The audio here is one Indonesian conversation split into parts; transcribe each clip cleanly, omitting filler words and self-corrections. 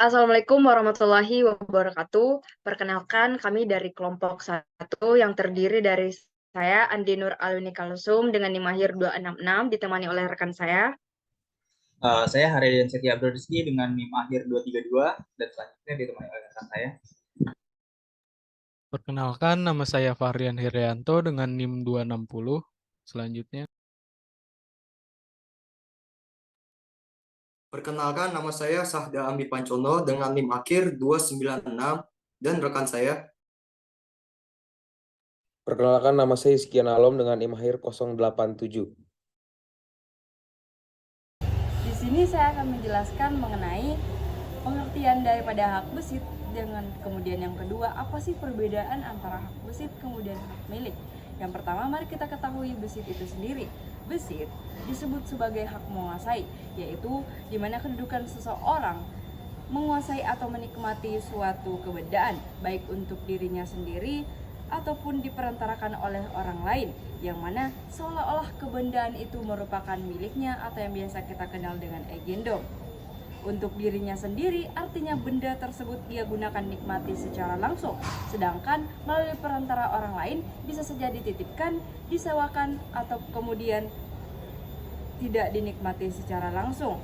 Assalamualaikum warahmatullahi wabarakatuh. Perkenalkan, kami dari kelompok satu yang terdiri dari saya, Andi Nur Aluni Kalsum, dengan NIM akhir 266, ditemani oleh rekan saya. Saya Haryadin Setia Abdul Rizky dengan NIM akhir 232 dan selanjutnya ditemani oleh rekan saya. Perkenalkan, nama saya Fahrian Herianto dengan NIM 260. Selanjutnya, Perkenalkan, nama saya Sahda Amdi Pancono dengan NIM akhir 296 dan rekan saya. Perkenalkan, nama saya Sekian Alom dengan NIM akhir 087. Di sini saya akan menjelaskan mengenai pengertian daripada hak besit dengan kemudian yang kedua, apa sih perbedaan antara hak besit kemudian hak milik. Yang pertama, mari kita ketahui besit itu sendiri. Besit disebut sebagai hak menguasai, yaitu di mana kedudukan seseorang menguasai atau menikmati suatu kebendaan, baik untuk dirinya sendiri ataupun diperantarakan oleh orang lain, yang mana seolah-olah kebendaan itu merupakan miliknya atau yang biasa kita kenal dengan agendom. Untuk dirinya sendiri artinya benda tersebut ia gunakan nikmati secara langsung, sedangkan melalui perantara orang lain bisa saja dititipkan, disewakan, atau kemudian tidak dinikmati secara langsung,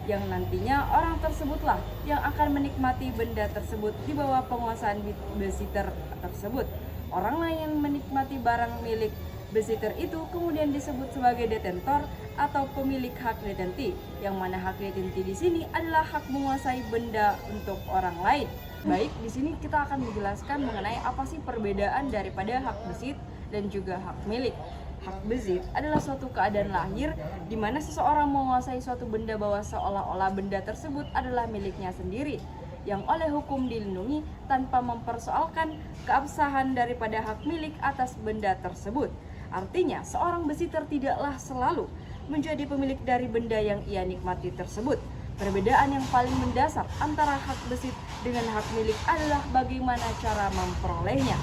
yang nantinya orang tersebutlah yang akan menikmati benda tersebut di bawah penguasaan besiter tersebut. Orang lain yang menikmati barang milik besiter itu kemudian disebut sebagai detentor atau pemilik hak detenti, yang mana hak detenti di sini adalah hak menguasai benda untuk orang lain. Baik, di sini kita akan menjelaskan mengenai apa sih perbedaan daripada hak besit dan juga hak milik. Hak besit adalah suatu keadaan lahir di mana seseorang menguasai suatu benda bahwa seolah-olah benda tersebut adalah miliknya sendiri, yang oleh hukum dilindungi tanpa mempersoalkan keabsahan daripada hak milik atas benda tersebut. Artinya, seorang besiter tidaklah selalu menjadi pemilik dari benda yang ia nikmati tersebut. Perbedaan yang paling mendasar antara hak besit dengan hak milik adalah bagaimana cara memperolehnya.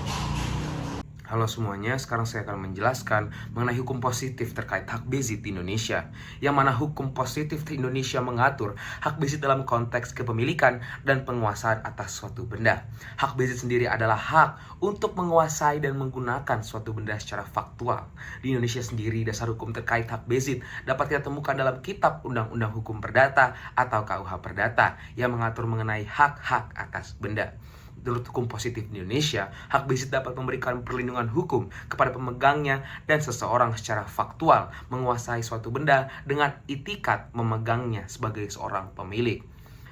Halo semuanya, sekarang saya akan menjelaskan mengenai hukum positif terkait hak besit di Indonesia. Yang mana hukum positif di Indonesia mengatur hak besit dalam konteks kepemilikan dan penguasaan atas suatu benda. Hak besit sendiri adalah hak untuk menguasai dan menggunakan suatu benda secara faktual. Di Indonesia sendiri, dasar hukum terkait hak besit dapat kita temukan dalam Kitab Undang-Undang Hukum Perdata atau KUH Perdata yang mengatur mengenai hak-hak atas benda. Menurut hukum positif di Indonesia, hak besit dapat memberikan perlindungan hukum kepada pemegangnya dan seseorang secara faktual menguasai suatu benda dengan itikat memegangnya sebagai seorang pemilik.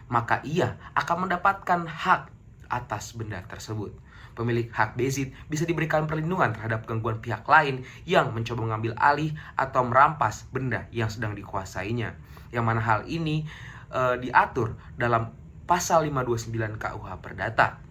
Maka ia akan mendapatkan hak atas benda tersebut. Pemilik hak besit bisa diberikan perlindungan terhadap gangguan pihak lain yang mencoba mengambil alih atau merampas benda yang sedang dikuasainya. Yang mana hal ini diatur dalam pasal 529 KUH Perdata.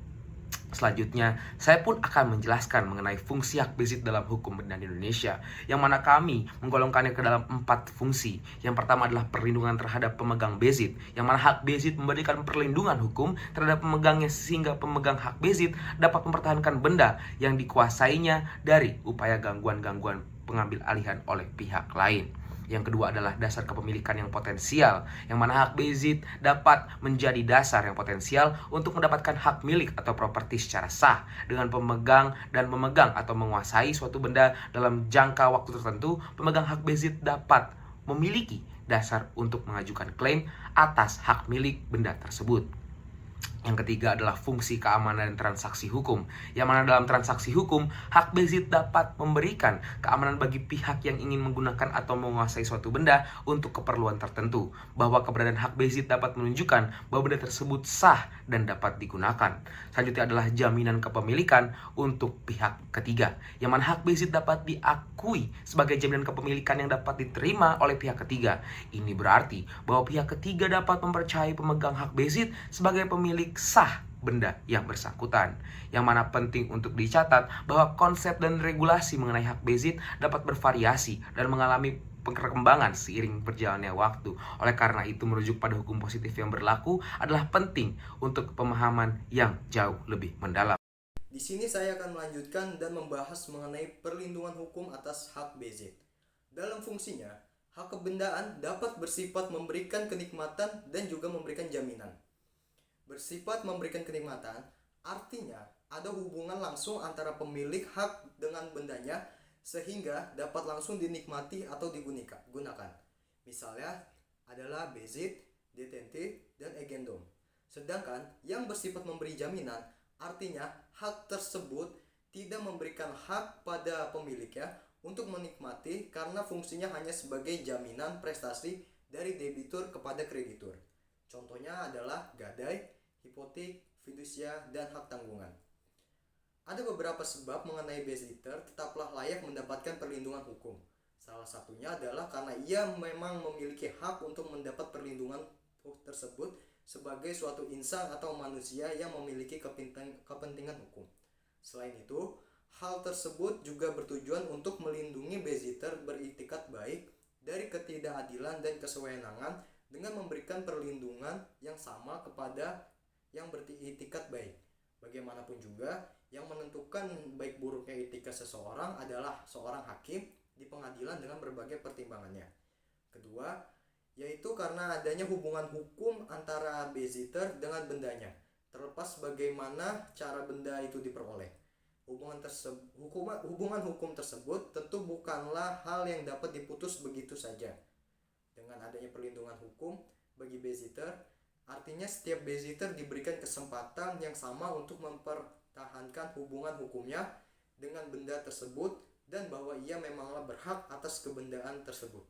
Selanjutnya, saya pun akan menjelaskan mengenai fungsi hak besit dalam hukum benda di Indonesia, yang mana kami menggolongkannya ke dalam 4 fungsi. Yang pertama adalah perlindungan terhadap pemegang besit, yang mana hak besit memberikan perlindungan hukum terhadap pemegangnya sehingga pemegang hak besit dapat mempertahankan benda yang dikuasainya dari upaya gangguan-gangguan pengambil alihan oleh pihak lain. Yang kedua adalah dasar kepemilikan yang potensial, yang mana hak besit dapat menjadi dasar yang potensial untuk mendapatkan hak milik atau properti secara sah dengan pemegang dan memegang atau menguasai suatu benda dalam jangka waktu tertentu. Pemegang hak besit dapat memiliki dasar untuk mengajukan klaim atas hak milik benda tersebut. Yang ketiga adalah fungsi keamanan dan transaksi hukum, yang mana dalam transaksi hukum, hak besit dapat memberikan keamanan bagi pihak yang ingin menggunakan atau menguasai suatu benda untuk keperluan tertentu, bahwa keberadaan hak besit dapat menunjukkan bahwa benda tersebut sah dan dapat digunakan. Selanjutnya adalah jaminan kepemilikan untuk pihak ketiga, yang mana hak besit dapat diakui sebagai jaminan kepemilikan yang dapat diterima oleh pihak ketiga. Ini berarti bahwa pihak ketiga dapat mempercayai pemegang hak besit sebagai pemilik sah benda yang bersangkutan. Yang mana penting untuk dicatat bahwa konsep dan regulasi mengenai hak besit dapat bervariasi dan mengalami perkembangan seiring berjalannya waktu. Oleh karena itu, merujuk pada hukum positif yang berlaku adalah penting untuk pemahaman yang jauh lebih mendalam. Di sini saya akan melanjutkan dan membahas mengenai perlindungan hukum atas hak besit. Dalam fungsinya, hak kebendaan dapat bersifat memberikan kenikmatan dan juga memberikan jaminan. Bersifat memberikan kenikmatan, artinya ada hubungan langsung antara pemilik hak dengan bendanya sehingga dapat langsung dinikmati atau digunakan. Misalnya adalah bezit, detente, dan egendom. Sedangkan yang bersifat memberi jaminan, artinya hak tersebut tidak memberikan hak pada pemiliknya untuk menikmati karena fungsinya hanya sebagai jaminan prestasi dari debitur kepada kreditur. Contohnya adalah gadai, hipotek, fidusia, dan hak tanggungan. Ada beberapa sebab mengenai babysitter tetaplah layak mendapatkan perlindungan hukum. Salah satunya adalah karena ia memang memiliki hak untuk mendapat perlindungan tersebut sebagai suatu insan atau manusia yang memiliki kepentingan hukum. Selain itu, hal tersebut juga bertujuan untuk melindungi babysitter beriktikat baik dari ketidakadilan dan kesewenangan dengan memberikan perlindungan yang sama kepada yang beriktikat baik. Bagaimanapun juga, yang menentukan baik buruknya etika seseorang adalah seorang hakim di pengadilan dengan berbagai pertimbangannya. Kedua, yaitu karena adanya hubungan hukum antara babysitter dengan bendanya, terlepas bagaimana cara benda itu diperoleh. Hubungan hukum tersebut tentu bukanlah hal yang dapat diputus begitu saja. Dengan adanya perlindungan hukum bagi babysitter, artinya setiap babysitter diberikan kesempatan yang sama untuk mempertahankan hubungan hukumnya dengan benda tersebut dan bahwa ia memanglah berhak atas kebendaan tersebut.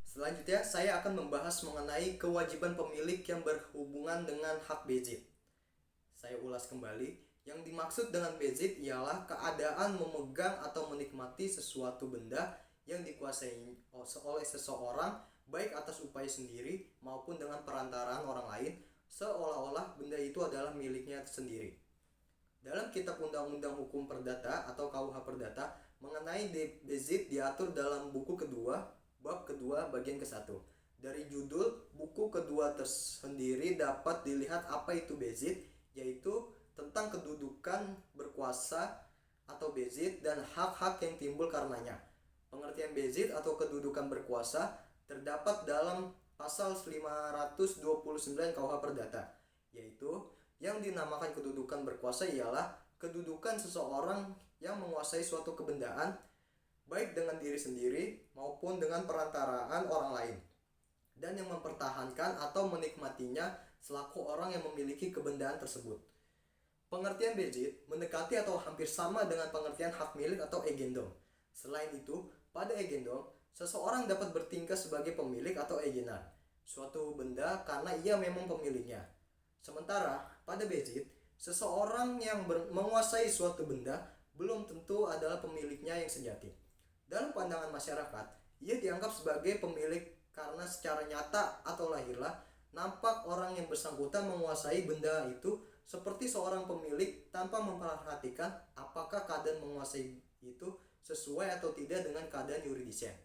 Selanjutnya, saya akan membahas mengenai kewajiban pemilik yang berhubungan dengan hak bezit. Saya ulas kembali, yang dimaksud dengan bezit ialah keadaan memegang atau menikmati sesuatu benda yang dikuasai oleh seseorang baik atas upaya sendiri maupun dengan perantaraan orang lain, seolah-olah benda itu adalah miliknya sendiri. Dalam Kitab Undang-Undang Hukum Perdata atau KUH Perdata, mengenai bezit diatur dalam buku kedua, bab kedua, bagian ke-1. Dari judul buku kedua tersendiri dapat dilihat apa itu bezit, yaitu tentang kedudukan berkuasa atau bezit dan hak-hak yang timbul karenanya. Pengertian bezit atau kedudukan berkuasa terdapat dalam pasal 529 KUH Perdata, yaitu yang dinamakan kedudukan berkuasa ialah kedudukan seseorang yang menguasai suatu kebendaan baik dengan diri sendiri maupun dengan perantaraan orang lain, dan yang mempertahankan atau menikmatinya selaku orang yang memiliki kebendaan tersebut. Pengertian bezit mendekati atau hampir sama dengan pengertian hak milik atau egendom. Selain itu, pada egendom, seseorang dapat bertingkah sebagai pemilik atau egenan suatu benda karena ia memang pemiliknya. Sementara pada bezit, seseorang yang menguasai suatu benda belum tentu adalah pemiliknya yang sejati. Dalam pandangan masyarakat, ia dianggap sebagai pemilik karena secara nyata atau lahirlah nampak orang yang bersangkutan menguasai benda itu seperti seorang pemilik tanpa memperhatikan apakah keadaan menguasai itu sesuai atau tidak dengan keadaan yuridisnya.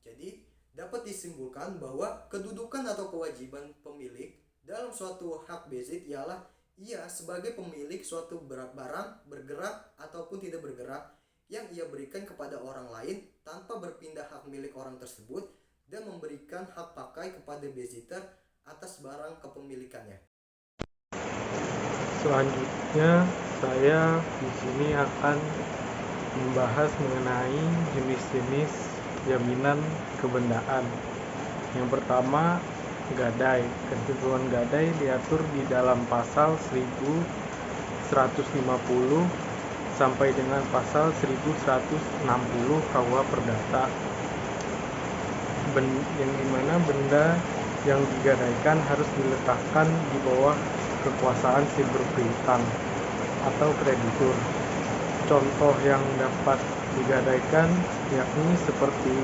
Jadi, dapat disimpulkan bahwa kedudukan atau kewajiban pemilik dalam suatu hak bezit ialah ia sebagai pemilik suatu barang bergerak ataupun tidak bergerak yang ia berikan kepada orang lain tanpa berpindah hak milik orang tersebut dan memberikan hak pakai kepada babysitter atas barang kepemilikannya. Selanjutnya, saya di sini akan membahas mengenai jenis-jenis jaminan kebendaan. Yang pertama, gadai. Ketentuan gadai diatur di dalam pasal 1150 sampai dengan pasal 1160 KUH Perdata, yang dimana benda yang digadaikan harus diletakkan di bawah kekuasaan si berpiutang atau kreditur. Contoh yang dapat digadaikan yakni seperti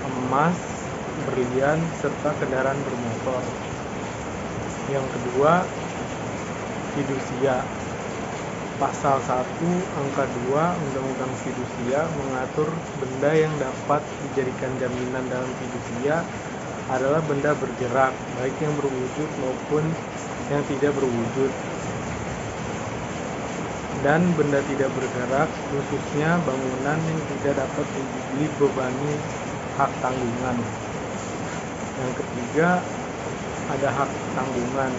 emas, berlian, serta kendaraan bermotor. Yang kedua, fidusia. Pasal 1 angka 2 Undang-Undang Fidusia mengatur benda yang dapat dijadikan jaminan dalam fidusia adalah benda bergerak, baik yang berwujud maupun yang tidak berwujud. Dan benda tidak bergerak, khususnya bangunan yang tidak dapat dibebani hak tanggungan. Yang ketiga, ada hak tanggungan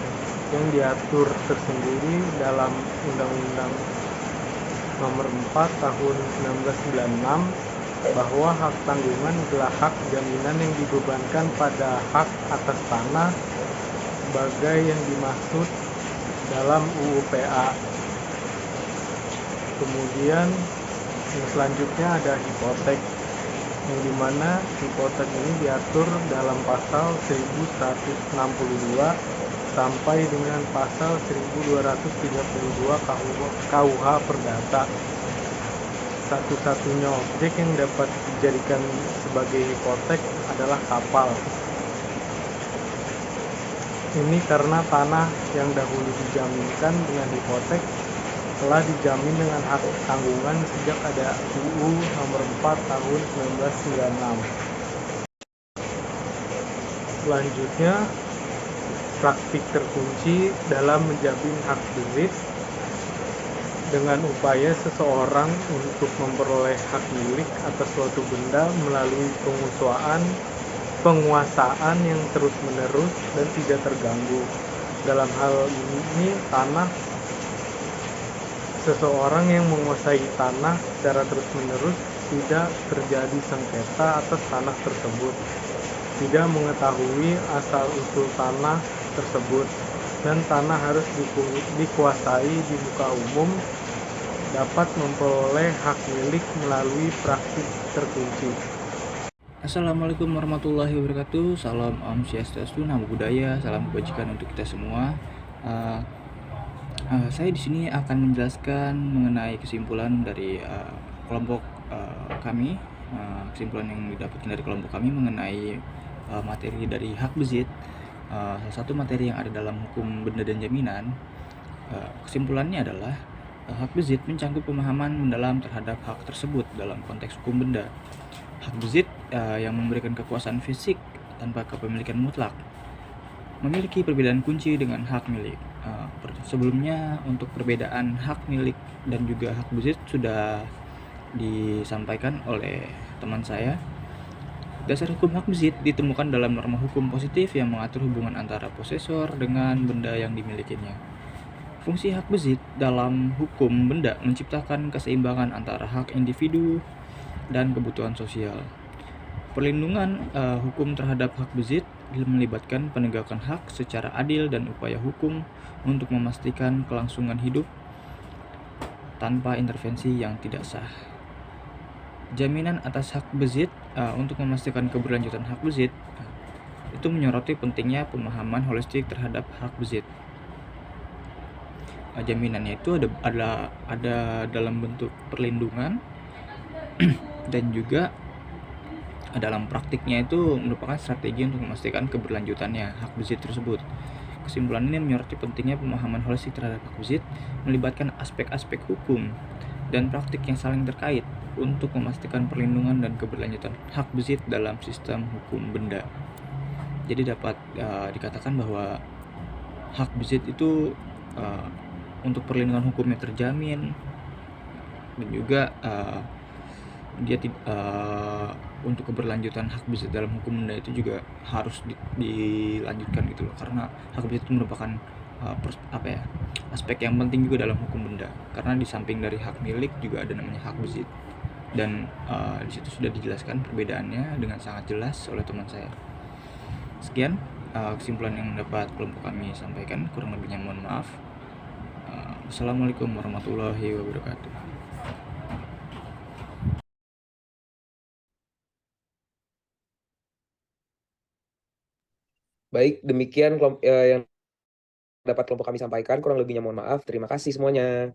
yang diatur tersendiri dalam Undang-Undang Nomor 4 Tahun 1996 bahwa hak tanggungan adalah hak jaminan yang dibebankan pada hak atas tanah sebagai yang dimaksud dalam UU PA. Kemudian yang selanjutnya ada hipotek, yang dimana hipotek ini diatur dalam pasal 1162 sampai dengan pasal 1232 KUH Perdata. Satu-satunya objek yang dapat dijadikan sebagai hipotek adalah kapal. Ini karena tanah yang dahulu dijaminkan dengan hipotek telah dijamin dengan hak tanggungan sejak ada UU Nomor 4 Tahun 1996. Selanjutnya, praktik terkunci dalam menjamin hak besit dengan upaya seseorang untuk memperoleh hak milik atas suatu benda melalui penguasaan yang terus-menerus dan tidak terganggu. Dalam hal ini tanah, seseorang yang menguasai tanah secara terus-menerus tidak terjadi sengketa atas tanah tersebut, tidak mengetahui asal-usul tanah tersebut, dan tanah harus dikuasai di muka umum, dapat memperoleh hak milik melalui praktik terkunci. Assalamualaikum warahmatullahi wabarakatuh. Salam Om Swastiastu, Namo Buddhaya, salam kebajikan untuk kita semua. Saya di sini akan menjelaskan mengenai kesimpulan dari kelompok kami, kesimpulan yang didapatkan dari kelompok kami mengenai materi dari hak bezit. Salah satu materi yang ada dalam hukum benda dan jaminan. Kesimpulannya adalah hak bezit mencangkup pemahaman mendalam terhadap hak tersebut dalam konteks hukum benda. Hak bezit yang memberikan kekuasaan fisik tanpa kepemilikan mutlak memiliki perbedaan kunci dengan hak milik. Sebelumnya untuk perbedaan hak milik dan juga hak bezit sudah disampaikan oleh teman saya. Dasar hukum hak bezit ditemukan dalam norma hukum positif yang mengatur hubungan antara posesor dengan benda yang dimilikinya. Fungsi hak bezit dalam hukum benda menciptakan keseimbangan antara hak individu dan kebutuhan sosial. Perlindungan hukum terhadap hak bezit melibatkan penegakan hak secara adil dan upaya hukum untuk memastikan kelangsungan hidup tanpa intervensi yang tidak sah. Jaminan atas hak bezit untuk memastikan keberlanjutan hak bezit itu menyoroti pentingnya pemahaman holistik terhadap hak bezit. Jaminannya itu ada dalam bentuk perlindungan dan juga dalam praktiknya itu merupakan strategi untuk memastikan keberlanjutannya hak bezit tersebut. Kesimpulan ini menyoroti pentingnya pemahaman holistik terhadap hak bezit, melibatkan aspek-aspek hukum dan praktik yang saling terkait untuk memastikan perlindungan dan keberlanjutan hak bezit dalam sistem hukum benda. Jadi dapat dikatakan bahwa hak bezit itu untuk perlindungan hukumnya terjamin, dan juga untuk keberlanjutan hak bezit dalam hukum benda itu juga harus dilanjutkan gitu loh, karena hak bezit itu merupakan aspek yang penting juga dalam hukum benda, karena di samping dari hak milik juga ada namanya hak bezit, dan di situ sudah dijelaskan perbedaannya dengan sangat jelas oleh teman saya. Sekian kesimpulan yang dapat kelompok kami sampaikan, kurang lebihnya mohon maaf. Wassalamualaikum warahmatullahi wabarakatuh. Baik, demikian yang dapat kelompok kami sampaikan. Kurang lebihnya mohon maaf. Terima kasih semuanya.